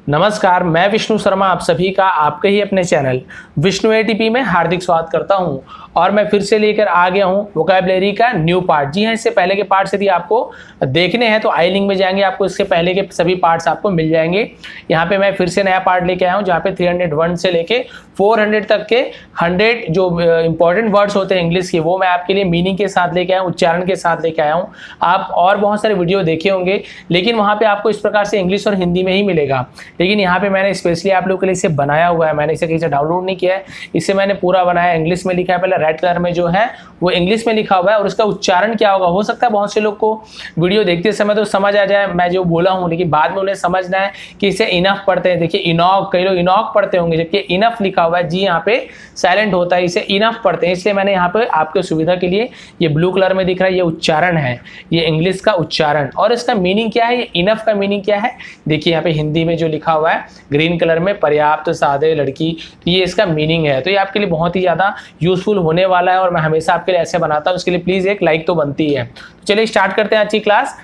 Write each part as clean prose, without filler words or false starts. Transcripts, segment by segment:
नमस्कार, मैं विष्णु शर्मा आप सभी का आपके ही अपने चैनल विष्णु एटीपी में हार्दिक स्वागत करता हूं। और मैं फिर से लेकर आ गया हूं वोकैबुलरी का न्यू पार्ट। जी हां, इससे पहले के पार्ट्स यदि आपको देखने हैं तो आई लिंक में जाएंगे, आपको इसके पहले के सभी पार्ट्स आपको मिल जाएंगे। यहां पे मैं फिर से नया पार्ट लेके आया हूं जहां पे 301 से लेके 400 तक के 100 जो इंपॉर्टेंट वर्ड्स होते हैं इंग्लिश के, वो मैं आपके लिए मीनिंग के साथ लेके आया हूँ, उच्चारण के साथ लेके आया हूँ। आप और बहुत सारे वीडियो देखे होंगे, लेकिन वहाँ पे आपको इस प्रकार से इंग्लिश और हिंदी में ही मिलेगा। लेकिन यहाँ पे मैंने स्पेशली आप लोगों के लिए इसे बनाया हुआ है, मैंने इसे कहीं से डाउनलोड नहीं किया है, इसे मैंने पूरा बनाया इंग्लिश में लिखा है। पहले रेड कलर में जो है वो इंग्लिश में लिखा हुआ है और उसका उच्चारण क्या होगा, हो सकता है बहुत से लोग को वीडियो देखते समय तो समझ आ जाए मैं जो बोला हूँ, लेकिन बाद में उन्हें समझना है कि इसे इनफ पढ़ते हैं। देखिए इनॉक, कई लोग इनॉक पढ़ते होंगे, जबकि इनफ लिखा हुआ है, जी यहाँ पे साइलेंट होता है, इसे इनफ पढ़ते हैं। इसलिए मैंने यहाँ पे आपके सुविधा के लिए ये ब्लू कलर में दिख रहा है, ये उच्चारण है, ये इंग्लिश का उच्चारण। और इसका मीनिंग क्या है, ये इनफ का मीनिंग क्या है, देखिए यहाँ पे हिंदी में जो लिखा हुआ है ग्रीन कलर में, पर्याप्त, सादे, लड़की, तो ये इसका मीनिंग है। तो ये आपके लिए बहुत ही ज़्यादा यूजफुल होने वाला है और मैं हमेशा आपके लिए ऐसे बनाता हूँ, इसके लिए प्लीज़ एक लाइक तो बनती है। तो चलिए स्टार्ट करते हैं आज की क्लास।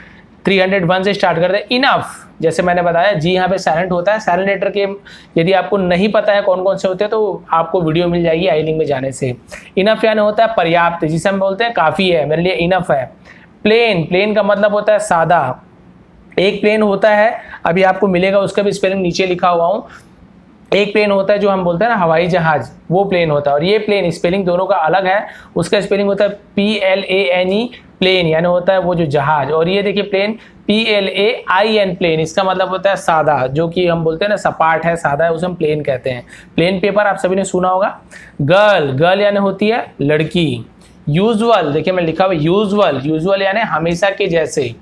301 से स्टार्ट करते हैं। इनफ, जैसे मैंने बताया जी यहाँ पे साइलेंट होता है। साइलेंट लेटर के यदि आपको नहीं पता है कौन कौन से होते हैं तो आपको वीडियो मिल जाएगी आई लिंक में जाने से। इनफ यानी होता है पर्याप्त, जिसे हम बोलते हैं काफ़ी है, मेरे लिए इनफ है। प्लेन, प्लेन का मतलब होता है सादा। एक प्लेन होता है, अभी आपको मिलेगा, उसका भी स्पेलिंग नीचे लिखा हुआ हूँ। एक प्लेन होता है जो हम बोलते हैं ना हवाई जहाज, वो प्लेन होता है। और ये प्लेन, स्पेलिंग दोनों का अलग है, उसका स्पेलिंग होता है PLANE, प्लेन यानी होता है वो जो जहाज। और ये देखिए प्लेन PLAIN, प्लेन, इसका मतलब होता है सादा, जो कि हम बोलते हैं ना सपाट है, सादा है, उसे हम प्लेन कहते हैं। प्लेन पेपर आप सभी ने सुना होगा। गर्ल, गर्ल यानी होती है लड़की। यूजुअल, देखिए मैं लिखा हुआ यूजुअल, यूजुअल यानी हमेशा के जैसे।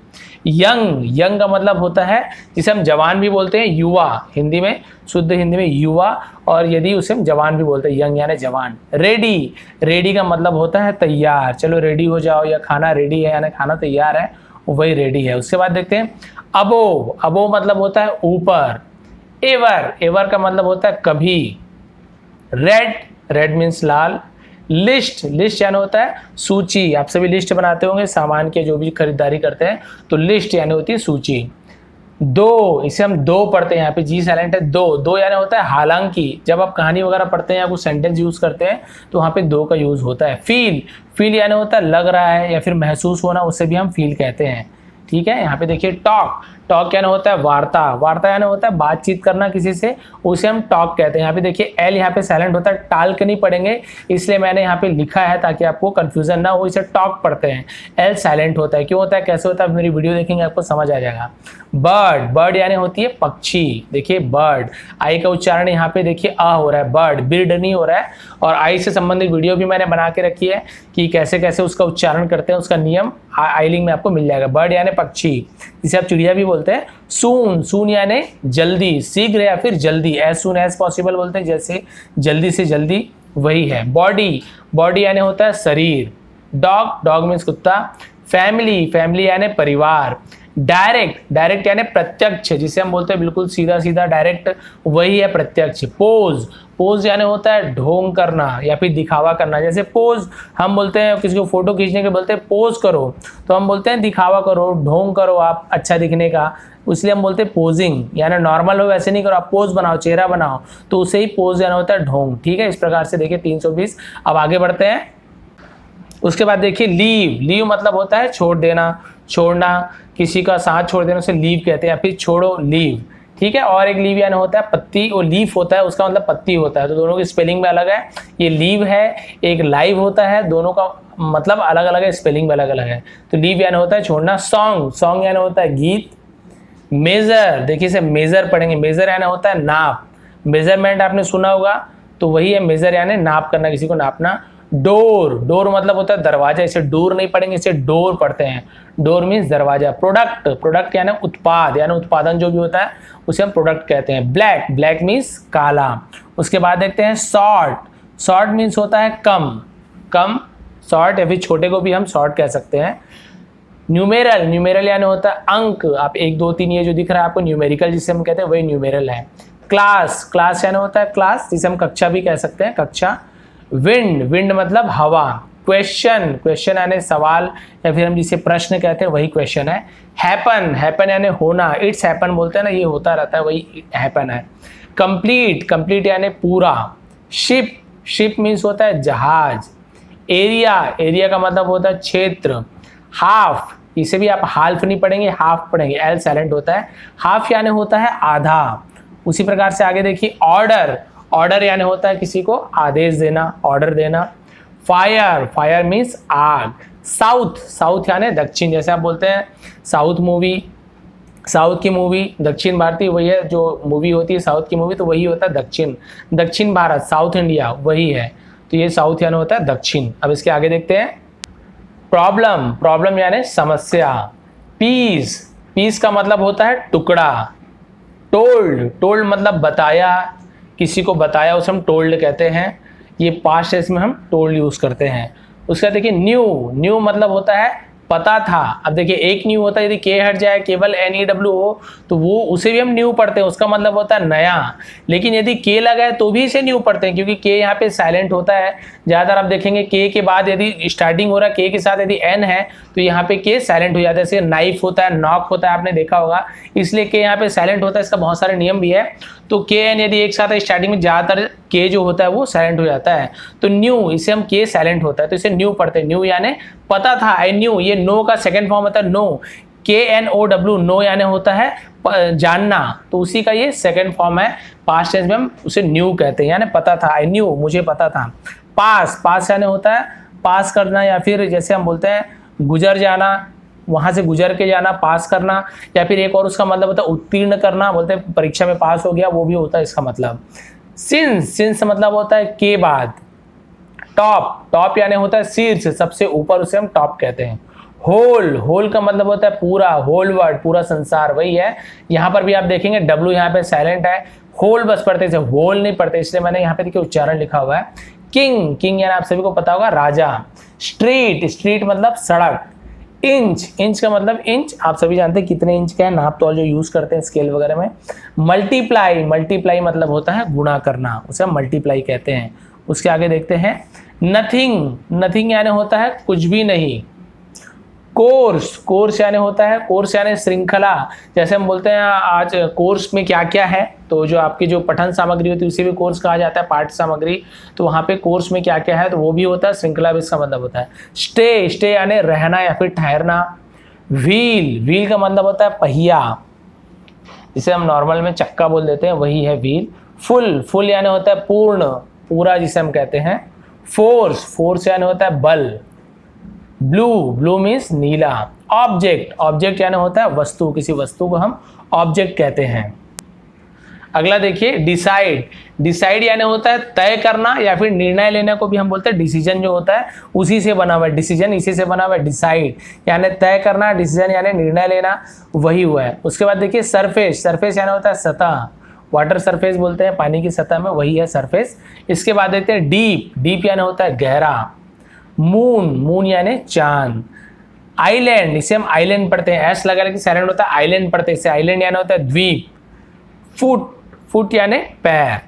यंग, यंग का मतलब होता है जिसे हम जवान भी बोलते हैं, युवा, हिंदी में, शुद्ध हिंदी में युवा, और यदि उसे हम जवान भी बोलते हैं, यंग यानी जवान। रेडी, रेडी का मतलब होता है तैयार, चलो रेडी हो जाओ, या खाना रेडी है यानी खाना तैयार है, वही रेडी है। उसके बाद देखते हैं अबोव, अबोव मतलब होता है ऊपर। एवर, एवर का मतलब होता है कभी। रेड, रेड मीन्स लाल। लिस्ट, लिस्ट यानी होता है सूची, आप सभी लिस्ट बनाते होंगे सामान के, जो भी खरीदारी करते हैं, तो लिस्ट यानी होती है सूची। दो, इसे हम दो पढ़ते हैं, यहाँ पे जी साइलेंट है। दो, दो यानी होता है हालांकि, जब आप कहानी वगैरह पढ़ते हैं या कुछ सेंटेंस यूज करते हैं तो वहाँ पे दो का यूज होता है। फील, फील यानी होता है लग रहा है या फिर महसूस होना, उसे भी हम फील कहते हैं। ठीक है, यहाँ पे देखिए टॉक, टॉक यानी होता है वार्ता, वार्ता यानी होता है बातचीत करना किसी से, उसे हम टॉक कहते हैं। यहाँ पे देखिए एल यहाँ पे साइलेंट होता है, टाल के नहीं पढ़ेंगे, इसलिए मैंने यहाँ पे लिखा है ताकि आपको कंफ्यूजन ना हो, इसे टॉक पढ़ते हैं। एल साइलेंट होता है, क्यों होता है, कैसे होता है, मेरी वीडियो देखेंगे आपको समझ आ जाएगा। बर्ड, बर्ड यानी होती है पक्षी, देखिए बर्ड, आई का उच्चारण यहाँ पे देखिए अ हो रहा है, बर्ड, बिर्ड नहीं हो रहा है। और आई से संबंधित वीडियो भी मैंने बना के रखी है कि कैसे कैसे उसका उच्चारण करते हैं, उसका नियम आई लिंक में आपको मिल जाएगा। बर्ड यानी पक्षी, जिसे आप चिड़िया भी बोलते हैं। सून, सून यानी जल्दी, शीघ्र या फिर जल्दी, एज सून एज पॉसिबल बोलते हैं, जैसे जल्दी से जल्दी, वही है। बॉडी, बॉडी यानी होता है शरीर। डॉग, डॉग मीन्स कुत्ता। फैमिली, फैमिली यानी परिवार। डायरेक्ट, डायरेक्ट यानी प्रत्यक्ष, जिसे हम बोलते हैं बिल्कुल सीधा सीधा डायरेक्ट, वही है प्रत्यक्ष। पोज, पोज यानी होता है ढोंग करना या फिर दिखावा करना, जैसे पोज हम बोलते हैं किसी को फोटो खींचने के बोलते हैं पोज करो, तो हम बोलते हैं दिखावा करो, ढोंग करो आप अच्छा दिखने का, इसलिए हम बोलते हैं पोजिंग, यानी नॉर्मल हो वैसे नहीं करो, आप पोज बनाओ, चेहरा बनाओ, तो उसे ही पोज यानी होता है ढोंग। ठीक है, इस प्रकार से देखिए 320। अब आगे बढ़ते हैं। उसके बाद देखिए लीव, लीव मतलब होता है छोड़ देना, छोड़ना, किसी का साथ छोड़ देना उसे लीव कहते हैं, या फिर छोड़ो, लीव। ठीक है, और एक लीव यानी होता है पत्ती, और लीफ होता है उसका मतलब पत्ती होता है, तो दोनों की स्पेलिंग में अलग है। ये लीव है, एक लाइव होता है, दोनों का मतलब अलग अलग है, स्पेलिंग में अलग अलग है। तो लीव यानी होता है छोड़ना। सॉन्ग, सॉन्ग यानी होता है गीत। मेजर, देखिए इसे मेजर पढ़ेंगे, मेजर यानी होता है नाप, मेजरमेंट आपने सुना होगा, तो वही है मेजर यानी नाप करना, किसी को नापना। डोर, डोर मतलब होता है दरवाजा, इसे डोर नहीं पढ़ेंगे, इसे डोर पढ़ते हैं, डोर मीन्स दरवाजा। प्रोडक्ट, प्रोडक्ट यानी उत्पाद, यानी उत्पादन जो भी होता है उसे हम प्रोडक्ट कहते हैं। ब्लैक, ब्लैक मीन्स काला। उसके बाद देखते हैं शॉर्ट, शॉर्ट मीन्स होता है कम, कम, शॉर्ट, या फिर छोटे को भी हम शॉर्ट कह सकते हैं। न्यूमेरल, न्यूमेरल यानी होता है अंक, आप 1 2 3 ये जो दिख रहा है आपको न्यूमेरिकल जिसे हम कहते हैं वही न्यूमेरल है। क्लास, क्लास यानी होता है क्लास, जिसे हम कक्षा भी कह सकते हैं, कक्षा। विंड, विंड मतलब हवा, क्वेश्चन, क्वेश्चन यानी सवाल या फिर हम जिसे प्रश्न कहते हैं वही क्वेश्चन है। हैपन, हैपन यानी होना, इट्स हैपन बोलते हैं ना, ये होता रहता है, वही हैपन है। कंप्लीट, कंप्लीट यानी पूरा। शिप, शिप मीन्स होता है जहाज। एरिया, एरिया का मतलब होता है क्षेत्र। हाफ, इसे भी आप हाल्फ नहीं पढ़ेंगे, हाफ पढ़ेंगे, एल साइलेंट होता है। हाफ यानी होता है आधा। उसी प्रकार से आगे देखिए ऑर्डर, ऑर्डर यानी होता है किसी को आदेश देना, ऑर्डर देना। फायर, फायर मीन्स आग। साउथ, साउथ यानी दक्षिण, जैसे आप बोलते हैं साउथ मूवी, साउथ की मूवी दक्षिण भारतीय वही है, जो मूवी होती है साउथ की मूवी तो वही होता है दक्षिण, दक्षिण भारत, साउथ इंडिया वही है, तो ये साउथ यानी होता है दक्षिण। अब इसके आगे देखते हैं प्रॉब्लम, प्रॉब्लम यानी समस्या। पीस, पीस का मतलब होता है टुकड़ा। टोल्ड, टोल्ड मतलब बताया, किसी को बताया उसे हम टोल्ड कहते हैं, ये पास्ट टेंस में हम टोल्ड यूज करते हैं। उसका देखिए न्यू, न्यू मतलब होता है पता था। अब देखिए एक न्यू होता है, यदि के हट जाए केवल NEW हो तो वो उसे भी हम न्यू पढ़ते हैं, उसका मतलब होता है नया। लेकिन यदि के लगा है तो भी इसे न्यू पढ़ते हैं, क्योंकि के यहाँ पे साइलेंट होता है। ज़्यादातर आप देखेंगे के के बाद यदि स्टार्टिंग हो रहा है के साथ यदि एन है तो यहाँ पे के साइलेंट हो जाता है। जैसे नाइफ होता है, नॉक होता है, आपने देखा होगा, इसलिए के यहाँ पे साइलेंट होता है। इसका बहुत सारे नियम भी है। तो के एन यदि एक साथ है स्टार्टिंग में, ज़्यादातर के जो होता है वो साइलेंट हो जाता है। तो न्यू, इसे हम के साइलेंट होता है तो इसे न्यू पढ़ते हैं। न्यू यानी पता था, आई न्यू। ये नो का सेकंड फॉर्म होता है नो, KNOW, नो यानी होता है जानना, तो उसी का ये सेकंड फॉर्म है। पास्ट टेंस में हम उसे न्यू कहते हैं, यानी पता था, आई न्यू, मुझे पता था। पास, पास यानी होता है पास करना, या फिर जैसे हम बोलते हैं गुजर जाना, वहां से गुजर के जाना, पास करना। या फिर एक और उसका मतलब होता है उत्तीर्ण करना, बोलते हैं परीक्षा में पास हो गया, वो भी होता है इसका मतलब। सिंस, सिंस मतलब होता है के बाद। टॉप, टॉप यानी होता है शीर्ष, सबसे ऊपर, उसे हम टॉप कहते हैं। होल, होल का मतलब होता है पूरा, होल वर्ल्ड, पूरा संसार, वही है। यहाँ पर भी आप देखेंगे W यहाँ पे साइलेंट है, होल बस पढ़ते थे, होल नहीं पढ़ते, इसलिए मैंने यहाँ पे देखिए उच्चारण लिखा हुआ है। किंग, किंग यानी आप सभी को पता होगा राजा। स्ट्रीट, स्ट्रीट मतलब सड़क। इंच, इंच का मतलब इंच, आप सभी जानते हैं कितने इंच का है, नाप तौल जो यूज करते हैं स्केल वगैरह में। मल्टीप्लाई, मल्टीप्लाई मतलब होता है गुणा करना, उसे हम मल्टीप्लाई कहते हैं। उसके आगे देखते हैं नथिंग, नथिंग यानी होता है कुछ भी नहीं। कोर्स, कोर्स यानी होता है, कोर्स यानी श्रृंखला। जैसे हम बोलते हैं आज कोर्स में क्या क्या है, तो जो आपकी जो पठन सामग्री होती है उसे भी कोर्स कहा जाता है, पाठ्य सामग्री। तो वहाँ पे कोर्स में क्या क्या है तो वो भी होता है, श्रृंखला भी इसका मतलब होता है। स्टे, स्टे यानी रहना या फिर ठहरना। व्हील, व्हील का मतलब होता है पहिया, जिसे हम नॉर्मल में चक्का बोल देते हैं, वही है व्हील। फुल, फुल यानी होता है पूर्ण, पूरा जिसे हम कहते हैं। फोर्स, फोर्स यानी होता है बल। ब्लू, ब्लू मीन्स नीला। ऑब्जेक्ट, ऑब्जेक्ट यानी होता है वस्तु, किसी वस्तु को हम ऑब्जेक्ट कहते हैं। अगला देखिए डिसाइड, डिसाइड यानी होता है तय करना या फिर निर्णय लेने को भी हम बोलते हैं। डिसीजन जो होता है उसी से बना हुआ है, डिसीजन इसी से बना हुआ है। डिसाइड यानी तय करना, डिसीजन यानी निर्णय लेना, वही हुआ है। उसके बाद देखिए सरफेस, सरफेस यानी होता है सतह, वाटर सरफेस बोलते हैं पानी की सतह में, वही है सरफेस। इसके बाद देखते हैं डीप, डीप यानी होता है गहरा। मून, मून यानी चांद। आइलैंड, इसे हम आइलैंड पढ़ते हैं, एस लगा के साइलेंट होता है, आइलैंड पढ़ते हैं इसे, आइलैंड यानी होता है द्वीप। फुट, फुट यानी पैर।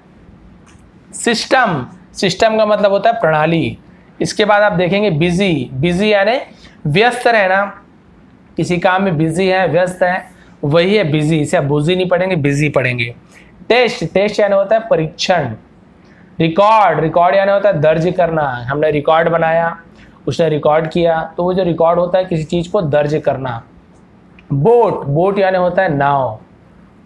सिस्टम, सिस्टम का मतलब होता है प्रणाली। इसके बाद आप देखेंगे बिजी, बिजी यानी व्यस्त रहना, किसी काम में बिजी है, व्यस्त है, वही है बिजी, इसे आप बिजी नहीं पढ़ेंगे, बिजी पढ़ेंगे। टेस्ट, टेस्ट यानी होता है परीक्षण। रिकॉर्ड, रिकॉर्ड यानी होता है दर्ज करना, हमने रिकॉर्ड बनाया, उसने रिकॉर्ड किया, तो वो जो रिकॉर्ड होता है किसी चीज को दर्ज करना। बोट, बोट यानी होता है नाव।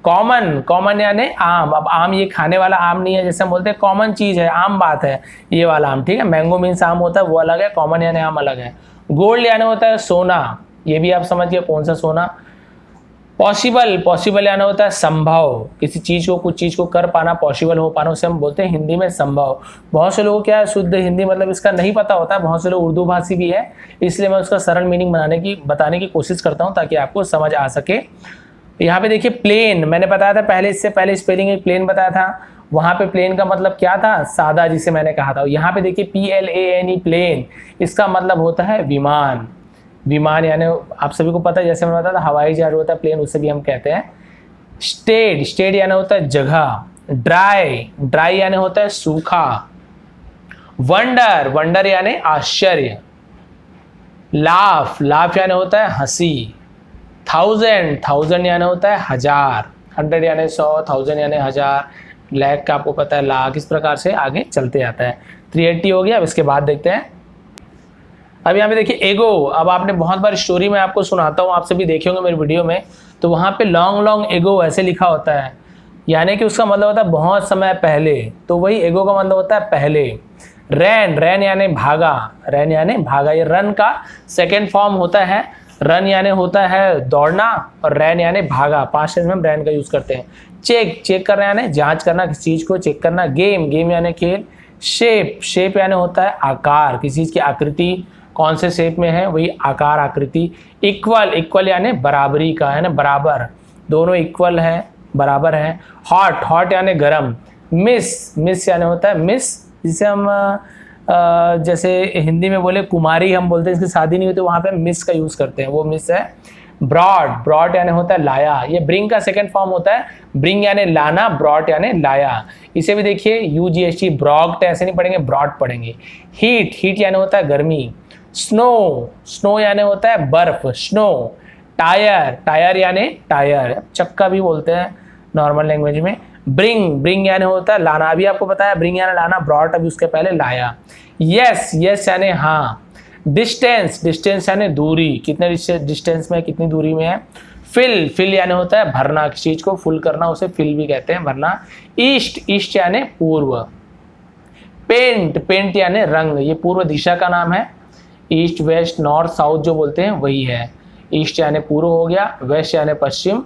कॉमन, कॉमन यानी आम। अब आम ये खाने वाला आम नहीं है, जैसे हम बोलते हैं कॉमन चीज है, आम बात है, ये वाला आम, ठीक है। मैंगो मीन्स आम होता है, वो अलग है, कॉमन यानी आम अलग है। गोल्ड यानी होता है सोना, ये भी आप समझिए कौन सा सोना। पॉसिबल, पॉसिबल यानी होता है संभव, किसी चीज को, कुछ चीज को कर पाना, पॉसिबल हो पाना, उसे हम बोलते हैं हिंदी में संभव। बहुत से लोगों को क्या है शुद्ध हिंदी मतलब इसका नहीं पता होता है, बहुत से लोग उर्दू भाषी भी है, इसलिए मैं उसका सरल मीनिंग बताने की कोशिश करता हूँ ताकि आपको समझ आ सके। यहाँ पे देखिए प्लेन, मैंने बताया था पहले, इससे पहले स्पेलिंग एक प्लेन बताया था, वहां पे प्लेन का मतलब क्या था, सादा, जिसे मैंने कहा था। यहाँ पे देखिए PLANE प्लेन, इसका मतलब होता है विमान। विमान यानी आप सभी को पता है, जैसे मैंने बताया था हवाई जहाज होता है प्लेन, उसे भी हम कहते हैं। स्टेट, स्टेट यानी होता है जगह। ड्राई, ड्राई यानी होता है सूखा। वंडर, वंडर यानी आश्चर्य। लाफ, लाफ यानी होता है हंसी। थाउजेंड, थाउजेंड यानी होता है हजार। 100 यानी 100, 1000 यानी हजार, लाख का आपको पता है लाख, इस प्रकार से आगे चलते जाता है। 380 हो गया। अब इसके बाद देखते हैं, अब यहाँ पे देखिए एगो। अब आपने बहुत बार स्टोरी में आपको सुनाता हूँ, आप सभी देखे होंगे मेरी वीडियो में, तो वहाँ पे लॉन्ग लॉन्ग एगो ऐसे लिखा होता है, यानी कि उसका मतलब होता है बहुत समय पहले, तो वही एगो का मतलब होता है पहले। रैन, रैन यानी भागा, रैन यानी भागा, ये रन का सेकेंड फॉर्म होता है। रन यानी होता है दौड़ना और रैन यानी भागा, पास्ट टेंस में हम रैन का यूज करते हैं। चेक, चेक करना यानी जांच करना, किसी चीज को चेक करना। गेम, गेम यानी खेल। शेप, शेप यानी होता है आकार, किसी चीज की आकृति कौन से शेप में है, वही आकार आकृति। इक्वल, इक्वल यानी बराबरी का, है ना, बराबर, दोनों इक्वल है, बराबर है। हॉट, हॉट यानी गरम। मिस, मिस यानी होता है मिस, जिसे हम जैसे हिंदी में बोले कुमारी हम बोलते हैं, इसकी शादी नहीं हुई तो वहाँ पे मिस का यूज करते हैं, वो मिस है। ब्रॉड, ब्रॉड यानी होता है लाया, ये ब्रिंग का सेकंड फॉर्म होता है। ब्रिंग यानी लाना, ब्रॉड यानी लाया। इसे भी देखिए UGHT, ब्रॉड ऐसे नहीं पढ़ेंगे, ब्रॉड पढ़ेंगे। हीट, हीट यानी होता है गर्मी। स्नो, स्नो यानी होता है बर्फ, स्नो। टायर, टायर यानी टायर, चक्का भी बोलते हैं नॉर्मल लैंग्वेज में। ब्रिंग, ब्रिंग यानी होता है लाना, अभी आपको बताया ब्रिंग यानी लाना, ब्रॉड अभी उसके पहले लाया। यस, यस यानी हाँ। डिस्टेंस, डिस्टेंस यानी दूरी, कितने डिस्टेंस में, कितनी दूरी में है। फिल, फिल यानी होता है भरना, किसी चीज को फुल करना, उसे फिल भी कहते हैं, भरना। ईस्ट, ईस्ट यानी पूर्व। पेंट, पेंट यानी रंग, ये पूर्व दिशा का नाम है। ईस्ट, वेस्ट, नॉर्थ, साउथ जो बोलते हैं वही है। ईस्ट यानी पूर्व हो गया, वेस्ट यानी पश्चिम,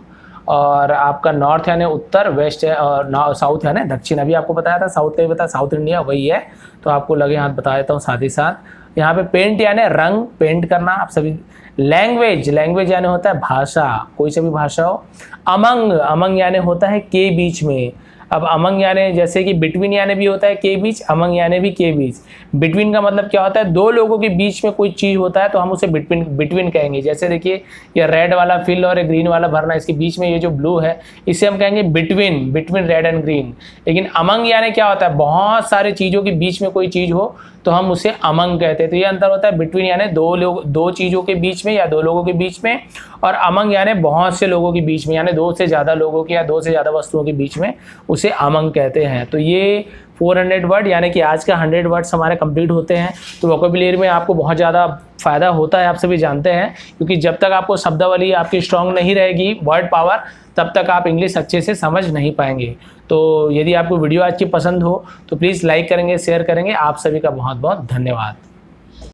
और आपका नॉर्थ यानी उत्तर, वेस्ट है और साउथ यानी दक्षिण। अभी आपको बताया था साउथ का भी बताया, साउथ इंडिया वही है, तो आपको लगे हाथ बता देता हूँ साथ ही साथ। यहाँ पे पेंट यानी रंग, पेंट करना आप सभी। लैंग्वेज, लैंग्वेज यानी होता है भाषा, कोई सी भी भाषा हो। अमंग, अमंग यानी होता है के बीच में। अब अमंग यानी जैसे कि बिटवीन यानी भी होता है के बीच, अमंग यानी भी के बीच। बिटवीन का मतलब क्या होता है, दो लोगों के बीच में कोई चीज होता है तो हम उसे बिटवीन, बिटवीन कहेंगे। जैसे देखिए ये रेड वाला फिल और ग्रीन वाला भरना, इसके बीच में ये जो ब्लू है इसे हम कहेंगे between, between red and green. लेकिन अमंग यानी क्या होता है, बहुत सारे चीजों के बीच में कोई चीज हो तो हम उसे अमंग कहते हैं। तो ये अंतर होता है, बिटवीन यानी दो लोग, दो चीजों के बीच में या दो लोगों के बीच में, और अमंग यानी बहुत से लोगों के बीच में, यानी दो से ज्यादा लोगों के या दो से ज्यादा वस्तुओं के बीच में उसे अमंग कहते हैं। तो ये 400 वर्ड यानी कि आज का 100 वर्ड्स हमारे कंप्लीट होते हैं। तो वोकैबुलरी में आपको बहुत ज़्यादा फायदा होता है, आप सभी जानते हैं, क्योंकि जब तक आपको शब्दावली आपकी स्ट्रांग नहीं रहेगी, वर्ड पावर, तब तक आप इंग्लिश अच्छे से समझ नहीं पाएंगे। तो यदि आपको वीडियो आज की पसंद हो तो प्लीज़ लाइक करेंगे, शेयर करेंगे। आप सभी का बहुत बहुत धन्यवाद।